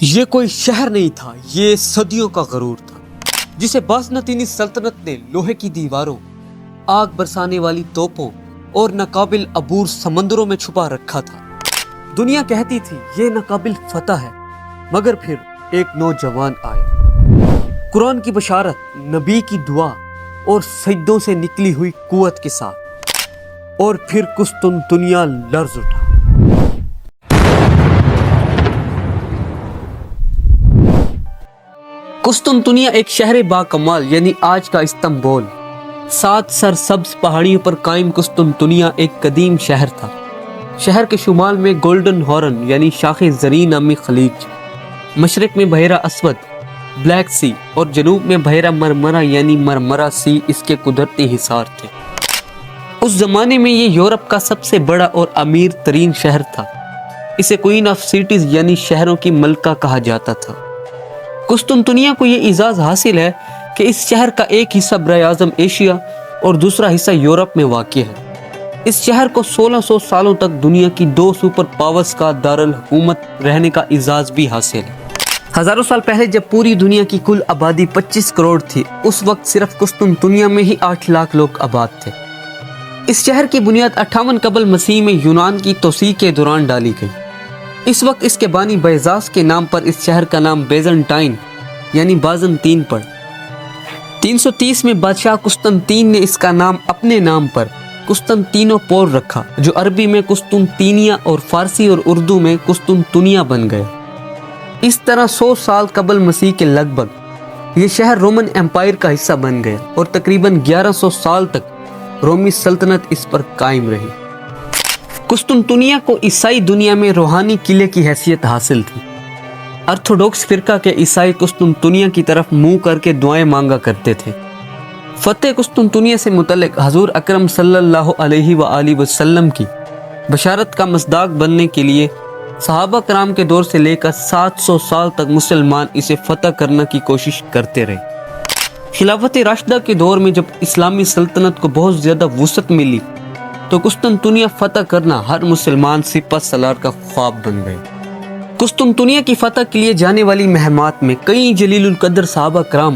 یہ کوئی شہر نہیں تھا، یہ صدیوں کا غرور تھا جسے بازنطینی سلطنت نے لوہے کی دیواروں، آگ برسانے والی توپوں اور ناقابل عبور سمندروں میں چھپا رکھا تھا۔ دنیا کہتی تھی یہ ناقابل فتح ہے، مگر پھر ایک نوجوان آیا، قرآن کی بشارت، نبی کی دعا اور سجدوں سے نکلی ہوئی قوت کے ساتھ، اور پھر قسطنطنیہ لرز اٹھا۔ قسطنطنیہ ایک شہر با کمال، یعنی آج کا استنبول، 7 سرسبز پہاڑیوں پر قائم قسطنطنیہ ایک قدیم شہر تھا۔ شہر کے شمال میں گولڈن ہارن یعنی شاخ زریں نامی خلیج، مشرق میں بحیرہ اسود بلیک سی اور جنوب میں بحیرہ مرمرا یعنی مرمرا سی اس کے قدرتی حصار تھے۔ اس زمانے میں یہ یورپ کا سب سے بڑا اور امیر ترین شہر تھا۔ اسے کوئین آف سٹیز یعنی شہروں کی ملکہ کہا جاتا تھا۔ قسطنطنیہ کو یہ اعزاز حاصل ہے کہ اس شہر کا ایک حصہ برائے اعظم ایشیا اور دوسرا حصہ یورپ میں واقع ہے۔ اس شہر کو 1600 سالوں تک دنیا کی 2 سپر پاورز کا دارالحکومت رہنے کا اعزاز بھی حاصل ہے۔ ہزاروں سال پہلے جب پوری دنیا کی کل آبادی 25 کروڑ تھی، اس وقت صرف قسطنطنیہ میں ہی 8 لاکھ لوگ آباد تھے۔ اس شہر کی بنیاد 58 قبل مسیح میں یونان کی توسیع کے دوران ڈالی گئی۔ اس وقت اس کے بانی بیزاس کے نام پر اس شہر کا نام بیزنٹائن یعنی بازنطین پڑ۔ 330 میں بادشاہ قسطنطین نے اس کا نام اپنے نام پر قسطنطینوپول رکھا، جو عربی میں قسطنطینیہ اور فارسی اور اردو میں قسطنطنیہ بن گئے۔ اس طرح 100 سال قبل مسیح کے لگ بھگ یہ شہر رومن امپائر کا حصہ بن گیا اور تقریباً 1100 سال تک رومی سلطنت اس پر قائم رہی۔ قسطنطنیہ کو عیسائی دنیا میں روحانی قلعے کی حیثیت حاصل تھی۔ آرتھوڈوکس فرقہ کے عیسائی قسطنطنیہ کی طرف منہ کر کے دعائیں مانگا کرتے تھے۔ فتح قسطنطنیہ سے متعلق حضور اکرم صلی اللہ علیہ وآلہ وسلم کی بشارت کا مصداق بننے کے لیے صحابہ کرام کے دور سے لے کر 700 سال تک مسلمان اسے فتح کرنے کی کوشش کرتے رہے۔ خلافت راشدہ کے دور میں جب اسلامی سلطنت کو بہت زیادہ وسعت ملی تو قسطنطنیہ فتح کرنا ہر مسلمان سپہ سالار کا خواب بن گئے۔ قسطنطنیہ کی فتح کے لیے جانے والی مہمات میں کئی جلیل القدر صحابہ کرام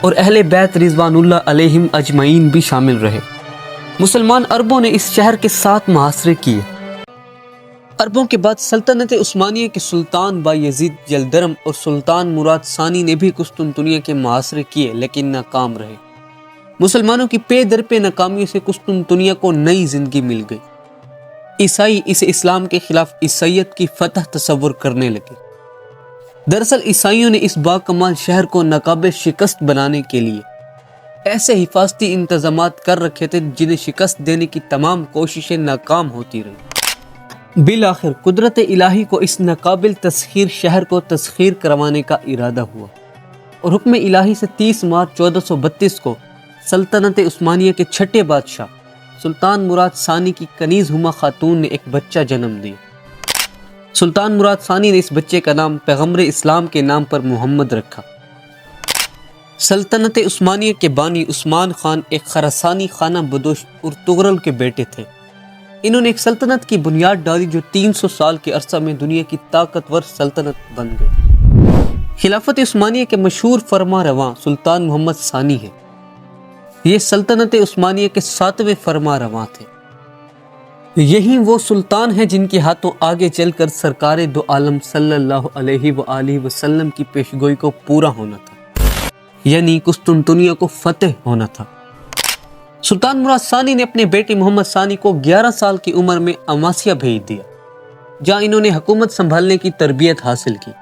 اور اہل بیت رضوان اللہ علیہم اجمعین بھی شامل رہے۔ مسلمان عربوں نے اس شہر کے 7 محاصرے کیے۔ عربوں کے بعد سلطنت عثمانیہ کے سلطان بایزید یلدرم اور سلطان مراد ثانی نے بھی قسطنطنیہ کے محاصرے کیے لیکن ناکام رہے۔ مسلمانوں کی پے در پہ ناکامیوں سے قسطنطنیہ کو نئی زندگی مل گئی۔ عیسائی اسے اسلام کے خلاف عیسائیت کی فتح تصور کرنے لگے۔ دراصل عیسائیوں نے اس باکمال شہر کو ناقابل شکست بنانے کے لیے ایسے حفاظتی انتظامات کر رکھے تھے جنہیں شکست دینے کی تمام کوششیں ناکام ہوتی رہیں۔ بالآخر قدرت الہی کو اس ناقابل تسخیر شہر کو تسخیر کروانے کا ارادہ ہوا اور حکم الہی سے 30 مارچ 1432 کو سلطنت عثمانیہ کے 6 بادشاہ سلطان مراد ثانی کی کنیز ہما خاتون نے ایک بچہ جنم دیا۔ سلطان مراد ثانی نے اس بچے کا نام پیغمبر اسلام کے نام پر محمد رکھا۔ سلطنت عثمانیہ کے بانی عثمان خان ایک خراسانی خانہ بدوش ارطغرل کے بیٹے تھے۔ انہوں نے ایک سلطنت کی بنیاد ڈالی جو 300 سال کے عرصہ میں دنیا کی طاقتور سلطنت بن گئی۔ خلافت عثمانیہ کے مشہور فرما رواں سلطان محمد ثانی ہے۔ یہ سلطنت عثمانیہ کے 7ویں فرما رواں تھے۔ یہی وہ سلطان ہیں جن کے ہاتھوں آگے چل کر سرکار دو عالم صلی اللہ علیہ وآلہ وسلم کی پیشگوئی کو پورا ہونا تھا، یعنی قسطنطنیہ کو فتح ہونا تھا۔ سلطان مراد ثانی نے اپنے بیٹے محمد ثانی کو 11 سال کی عمر میں اماسیا بھیج دیا، جہاں انہوں نے حکومت سنبھالنے کی تربیت حاصل کی۔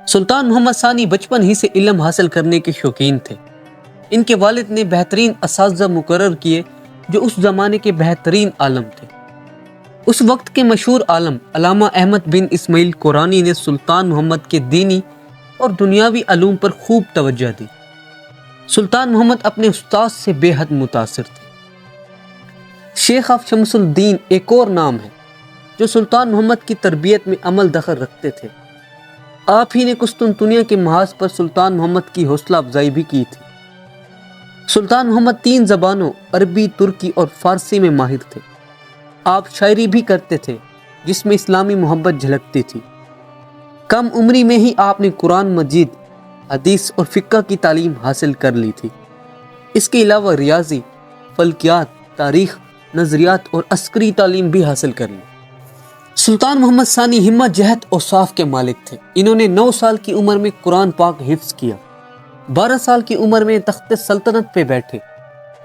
سلطان محمد ثانی بچپن ہی سے علم حاصل کرنے کے شوقین تھے۔ ان کے والد نے بہترین اساتذہ مقرر کیے جو اس زمانے کے بہترین عالم تھے۔ اس وقت کے مشہور عالم علامہ احمد بن اسماعیل قرانی نے سلطان محمد کے دینی اور دنیاوی علوم پر خوب توجہ دی۔ سلطان محمد اپنے استاد سے بے حد متاثر تھے۔ شیخ آف شمس الدین ایک اور نام ہے جو سلطان محمد کی تربیت میں عمل دخل رکھتے تھے۔ آپ ہی نے قسطنطنیہ کے محاذ پر سلطان محمد کی حوصلہ افزائی بھی کی تھی۔ سلطان محمد 3 زبانوں عربی، ترکی اور فارسی میں ماہر تھے۔ آپ شاعری بھی کرتے تھے جس میں اسلامی محبت جھلکتی تھی۔ کم عمری میں ہی آپ نے قرآن مجید، حدیث اور فقہ کی تعلیم حاصل کر لی تھی۔ اس کے علاوہ ریاضی، فلکیات، تاریخ، نظریات اور عسکری تعلیم بھی حاصل کر لی۔ سلطان محمد ثانی ہمت جہت اور صاف کے مالک تھے۔ انہوں نے 9 سال کی عمر میں قرآن پاک حفظ کیا، 12 سال کی عمر میں تخت سلطنت پہ بیٹھے،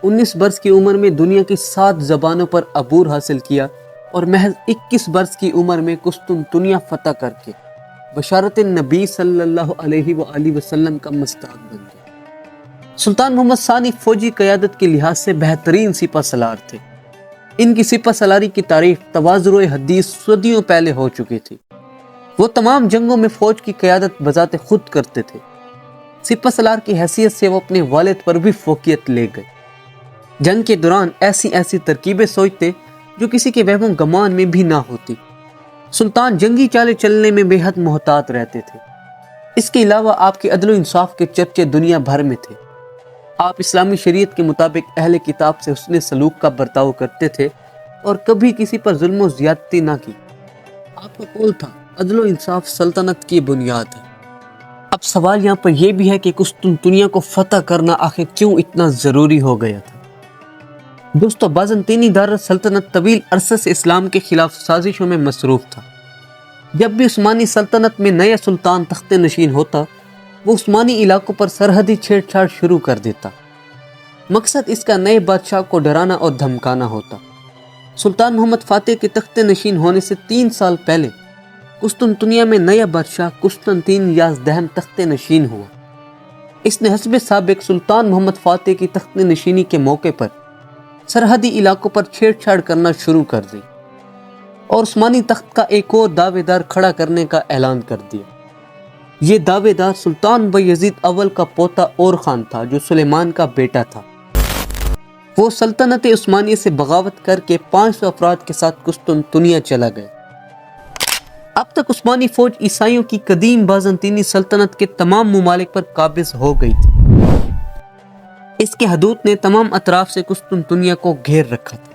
19 برس کی عمر میں دنیا کی 7 زبانوں پر عبور حاصل کیا اور محض 21 برس کی عمر میں قسطنطنیہ فتح کر کے بشارت نبی صلی اللہ علیہ وآلہ وسلم کا مستحق بن گئے۔ سلطان محمد ثانی فوجی قیادت کے لحاظ سے بہترین سپہ سالار تھے۔ ان کی سپہ سالاری کی تعریف تواضع و حدیث صدیوں پہلے ہو چکی تھی۔ وہ تمام جنگوں میں فوج کی قیادت بذات خود کرتے تھے۔ سپہ سالار کی حیثیت سے وہ اپنے والد پر بھی فوقیت لے گئے۔ جنگ کے دوران ایسی ترکیبیں سوچتے جو کسی کے وہم و گمان میں بھی نہ ہوتی۔ سلطان جنگی چالیں چلنے میں بے حد محتاط رہتے تھے۔ اس کے علاوہ آپ کے عدل و انصاف کے چرچے دنیا بھر میں تھے۔ آپ اسلامی شریعت کے مطابق اہل کتاب سے حسن سلوک کا برتاؤ کرتے تھے اور کبھی کسی پر ظلم و زیادتی نہ کی۔ آپ کا قول تھا، عدل و انصاف سلطنت کی بنیاد ہے۔ اب سوال یہاں پر یہ بھی ہے کہ قسطنطنیہ کو فتح کرنا آخر کیوں اتنا ضروری ہو گیا تھا؟ دوستو، بازنطینی دارالسلطنت طویل عرصے سے اسلام کے خلاف سازشوں میں مصروف تھا۔ جب بھی عثمانی سلطنت میں نیا سلطان تخت نشین ہوتا، وہ عثمانی علاقوں پر سرحدی چھیڑ چھاڑ شروع کر دیتا۔ مقصد اس کا نئے بادشاہ کو ڈرانا اور دھمکانا ہوتا۔ سلطان محمد فاتح کے تخت نشین ہونے سے 3 سال پہلے قسطنطنیہ میں نیا بادشاہ قسطنطین یازدہم تخت نشین ہوا۔ اس نے حسب سابق سلطان محمد فاتح کی تخت نشینی کے موقع پر سرحدی علاقوں پر چھیڑ چھاڑ کرنا شروع کر دی اور عثمانی تخت کا ایک اور دعوے دار کھڑا کرنے کا اعلان کر دیا۔ یہ دعوے دار سلطان بایزید اول کا پوتا اور خان تھا جو سلیمان کا بیٹا تھا۔ وہ سلطنت عثمانیہ سے بغاوت کر کے 500 افراد کے ساتھ قسطنطنیہ چلا گیا۔ اب تک عثمانی فوج عیسائیوں کی قدیم بازنطینی سلطنت کے تمام ممالک پر قابض ہو گئی تھی۔ اس کے حدود نے تمام اطراف سے قسطنطنیہ کو گھیر رکھا تھا۔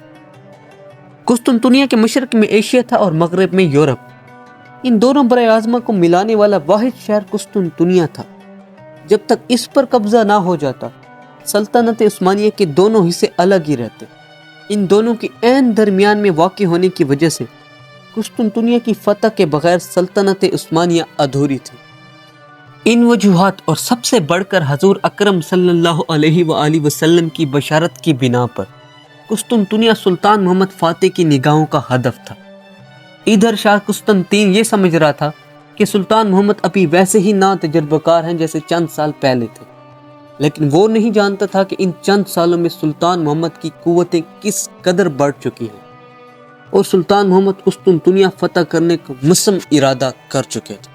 قسطنطنیہ کے مشرق میں ایشیا تھا اور مغرب میں یورپ۔ ان دونوں برائے اعظمہ کو ملانے والا واحد شہر قسطنطنیہ تھا۔ جب تک اس پر قبضہ نہ ہو جاتا، سلطنت عثمانیہ کے دونوں حصے الگ ہی رہتے۔ ان دونوں کے عین درمیان میں واقع ہونے کی وجہ سے قسطنطنیہ کی فتح کے بغیر سلطنت عثمانیہ ادھوری تھی۔ ان وجوہات اور سب سے بڑھ کر حضور اکرم صلی اللہ علیہ وآلہ وسلم کی بشارت کی بنا پر قسطنطنیہ سلطان محمد فاتح کی نگاہوں کا ہدف تھا۔ ادھر شاہ قسطنطین یہ سمجھ رہا تھا کہ سلطان محمد ابھی ویسے ہی نا تجربہ کار ہیں جیسے چند سال پہلے تھے، لیکن وہ نہیں جانتا تھا کہ ان چند سالوں میں سلطان محمد کی قوتیں کس قدر بڑھ چکی ہیں اور سلطان محمد قسطنطنیہ فتح کرنے کا مصمم ارادہ کر چکے تھے۔